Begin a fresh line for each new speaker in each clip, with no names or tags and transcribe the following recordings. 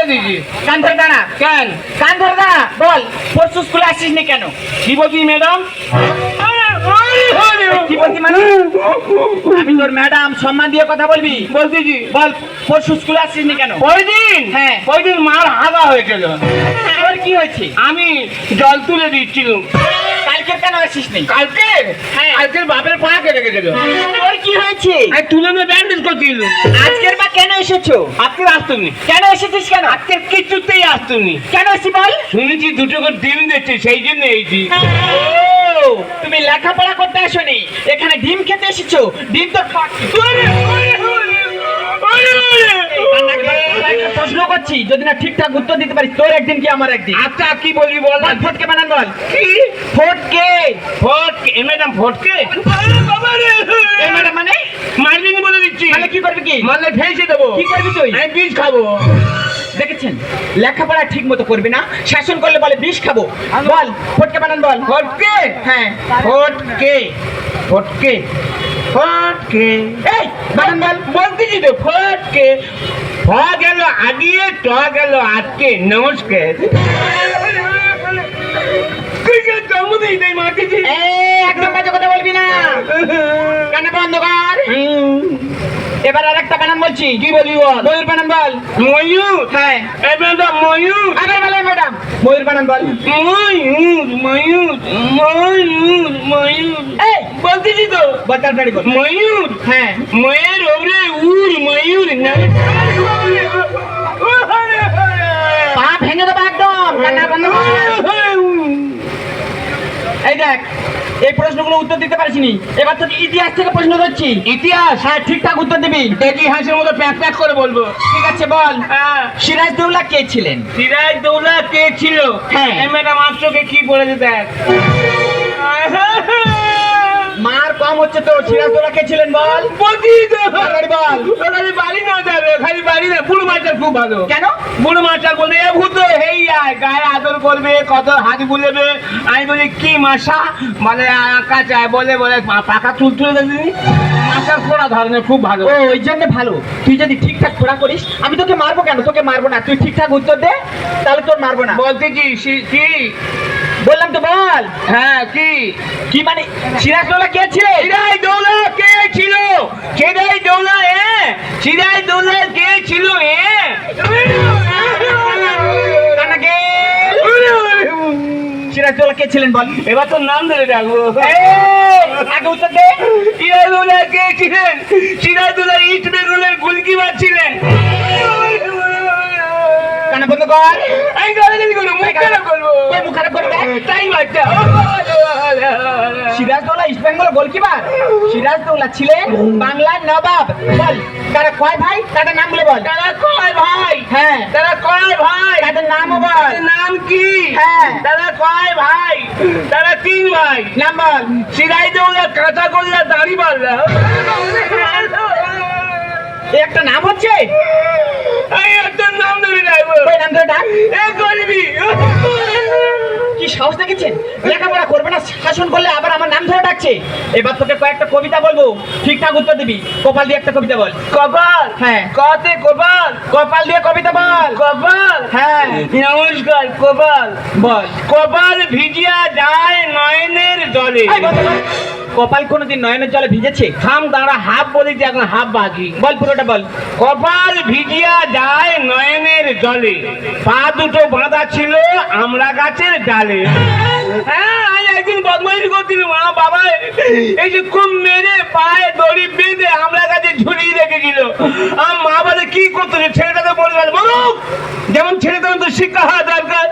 দিয়েছি।
কান ধরে দাঁড়া,
কেন?
কান ধরে দাঁড়া, বল পরশু স্কুলে আসিস নি কেন?
কি বলছিস ম্যাডাম?
কি বলছি মানে? আমি তোর ম্যাডাম, সম্মান দিয়ে কথা বলবি।
বলতেছি
বল পরশু স্কুলে আসিস নি কেন?
ওই দিন,
হ্যাঁ।
ওই দিন মার হাগা হয়েছিল।
তোর কি হয়েছে?
আমি জল তুলে দিচ্ছিলাম।
কালকে কেন আসিস নি?
কালকে,
হ্যাঁ।
কালকের বাপের পা কেটে গেছিল।
তোর কি হয়েছে?
আমি তুলে নিয়ে ব্যান্ডেজ করছিল।
আজকের বা কেন এসেছো?
আজকে আসতুনি,
কেন এসেছিস কেন?
আজকে কিছুতেই আসতুনি।
কেন এসেছি বল?
শুনেছি দুটো করে ডিম দিচ্ছে, সেই জন্য এইছি।
ও, তুমি লেখাপড়া করতে আসোনি, এখানে ডিম খেতে এসেছো। ডিম তো একটা প্রশ্ন করছি, যদি না ঠিকঠাক উত্তর দিতে পারিস তোর একদিন কি আমার একদিন।
আচ্ছা কি বলবি বল।
বল, ফটকে বানান বল।
কি?
ফটকে।
ফটকে? এ ম্যাডাম ফটকে?
এই ম্যাডাম মানে?
মারবি নি বলে দিচ্ছি।
মানে কি করবি কি?
মারলে ফেঁসে দেবো।
কি করবি তুই?
আমি বিষ খাবো।
দেখেছেন, লেখাপড়া ঠিক মতো করবি না, শাসন করলে বলে বিষ খাবো। বল ফটকে বানান বল।
ফটকে?
হ্যাঁ।
ফটকে, ফটকে, ফটকে।
এই বানান বল।
বলতেছি তো ফটকে। হ গেল আগিয়ে, ট গেল আজকে। নমস্কার। তুই কেন জন্মদিন তাই মারতেছি?
একদম বাজে কথা বলবি না, কেন বন্ধ কর। এবার আর একটা বানান বলছি।
কি বলবি বল।
ময়ূর বানান বল।
ময়ূর?
হ্যাঁ।
এ ম্যাডাম ময়ূর।
আগে বলে ম্যাডাম, ময়ূর বানান বল।
ময়ূর, ময়ূর, ময়ূর, ময়ূর।
এই
বলতেছি তো
বল তাড়াতাড়ি বল।
ময়ূর।
হ্যাঁ।
ময়ের ওপরে উড় ময়ূর।
পা ভেঙে দেবো একদম, কান্না বন্ধ কর। এই দেখ, এই প্রশ্নগুলো উত্তর দিতে পারিসনি, এবার তোকে ইতিহাস থেকে প্রশ্ন করছি।
ইতিহাস?
হ্যাঁ, ঠিকঠাক উত্তর দিবি।
দেখি হাসির মতো প্যাক প্যাক করে বলবো।
ঠিক আছে বল।
হ্যাঁ।
সিরাজদৌল্লা কে ছিলেন?
সিরাজদৌল্লা কে ছিল?
হ্যাঁ।
এই ম্যাডাম আপনাকে কি বলেছে দেখ।
মার কম হচ্ছে তো, সিরাজদৌল্লা কে ছিলেন বল।
বলছি তো।
তাড়াতাড়ি বল।
খালি বাড়ি না যাবে, খালি বাড়ি না। বুড়ো মাস্টার খুব ভালো।
কেন?
বুড়ো মাস্টার বলবে এ ভূত হেই আয়, গায়ে আদর করবে, কত হাত বুলেবে। আমি বলি কি মাসা? মানে আঁকা চায়, বলে বলে পাকা চুল তুলে দেখিনি। মাস্টার পড়া ধরনের খুব ভালো।
ও, ওই জন্য ভালো। তুই যদি ঠিকঠাক পড়া করিস, আমি তোকে মারবো কেন? তোকে মারবো না, তুই ঠিকঠাক উত্তর দে, তাহলে তোর মারবো না।
বলতেছি কি?
বললাম তো বল।
হ্যাঁ কি?
কি মানে সিরাজদৌল্লা কে ছিলেন?
সিরাজদৌল্লা কে ছিল? সিরাজদৌল্লা সিরাজদৌল্লা কে ছিল?
কানাকে সিরাজদৌল্লা কে ছিলেন বল।
এবার তোর নাম ধরে ডাকবো।
এই, আগে উত্তর দে।
সিরাজদৌল্লা কে ছিলেন? সিরাজদৌল্লা ইস্ট বেঙ্গলের গোলকিপার ছিলেন।
কানা বন্ধ কর।
আমি গালাগালি করবো, মুখ খারাপ করবো।
তুই মুখ খারাপ করবি?
তাই বাচ্চা।
Sirajuddaulah east Bengal goalkeeper. Sirajuddaulah ছিলেন বাংলার নবাব। বল তারা কয় ভাই, তাদের নাম বলে বল।
তারা কয় ভাই?
হ্যাঁ।
তারা কয় ভাই?
তাদের নামও বল।
তাদের নাম কি?
হ্যাঁ।
তারা কয় ভাই? তারা 3 ভাই।
নাম বল।
সিরাজদৌল্লা, কাঁচাগোল্লা, দাড়িপাল্লা।
এই একটা নাম হচ্ছে।
এই একটা নাম ধরে ডাকবো।
ওই নাম ধরে ডাক।
এ করবি।
কি সাহস দেখেছেন? লেখাপড়া করবে না, শাসন করলে আবার আমার নাম ধরে ডাকছে। এবার তোকে কয়েকটা কবিতা বলবো, ঠিকঠাক উত্তর দিবি। কপাল দিয়ে একটা কবিতা বল।
কপাল?
হ্যাঁ।
কতে কপাল?
কপাল দিয়ে কবিতা বল।
কপাল?
হ্যাঁ।
নমস্কার। কপাল
বল।
কপাল ভিজিয়া যায় নয়নের জলে।
এই বল, বল। কপাল কোনোদিন নয়নের জলে ভিজেছে?
থাম দাঁড়া, হাফ বলেছি, এখন হাফ বাকি।
বল পুরোটা বল।
কপাল ভিজিয়া যায় নয়নের জলে, পা দুটো বাঁধা ছিল আমরা গাছের ডালে। হ্যাঁ, আমি একদিন বদমাইশ করছিলাম, আমার বাবা এই যে খুব মেরে পায়ে দড়ি বেঁধে আমরা গাছে ঝুলিয়ে রেখেছিল। আমার মা বলে কি করতো, ছেলেটাকে বলে বলুক যেমন ছেলে তেমন তো শিক্ষা হওয়া দরকার।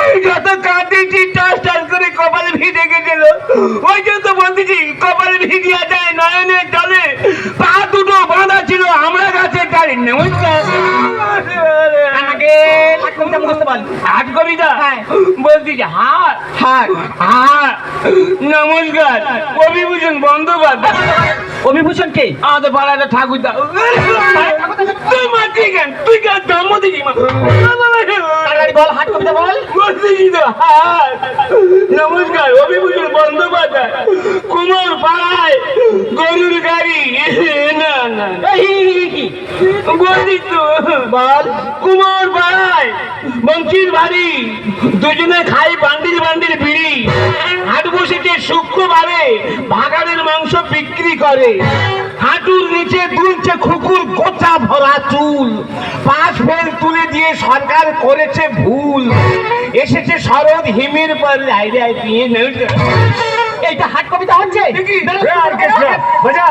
আমি যত কাঁদেছি টাস টাস করে কপালে ভিজে গেছিল। ওই জন্য তো বলতেছি কপালে ভিজিয়া যায় নয়নের জলে, পা দুটো বাঁধা ছিল আমরা গাছের ডালে। নমস্কার।
আমাকে এক কবিতা মুখস্থ বল।
হাট কবিতা?
হ্যাঁ।
বলতেছি হাট
হাট।
হাট। নমস্কার, অভিভূষণ বন্দ্যোপাধ্যায়।
অভিভূষণ কে?
আমাদের পাড়ায় একটা ঠাকুরদা। তুই মারছি কেন? তুই কেন জন্ম দিবি?
তাড়াতাড়ি বল, হাট কবিতা বল।
বলতেছি তো হাত। নমস্কার, অভিভূষণ বন্দ্যোপাধ্যায়, কুমোর পাড়ায় গরুর গাড়ি। না না বলছি তো, বল। কুমোর পাড়ায় বংশীর বাড়ি, দুজনে খাই বান্ডিল বান্ডিল বিড়ি। হাট বসেছে শুক্রবারে, ভাগাড়ের মাংস বিক্রি করে। হাঁটুর নিচে দুলছে খুকুর গোছা ভরা চুল। পাঁচ ফেল তুলে দিয়ে সরকার করেছে ভুল। এসেছে শরৎ হিমের পর লাইরায় দিয়ে।
এইটা হাট কবিতা হচ্ছে
বাজা।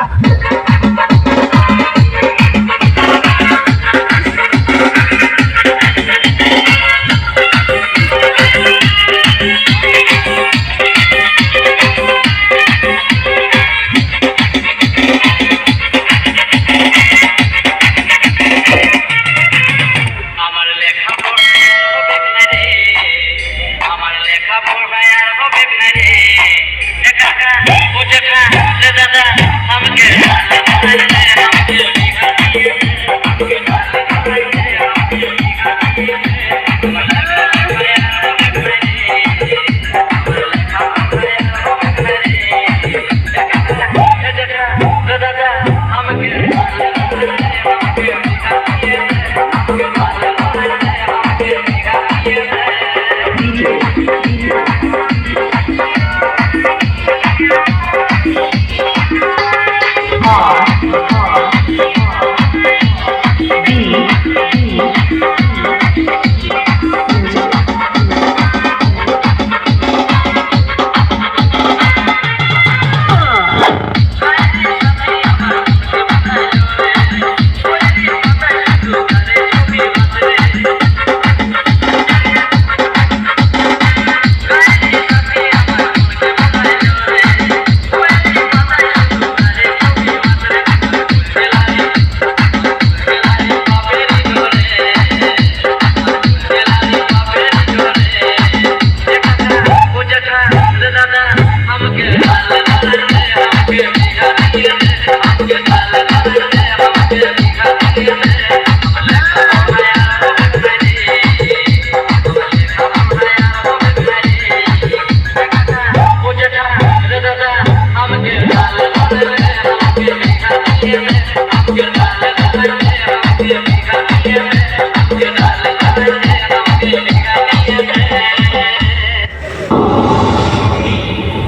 I'm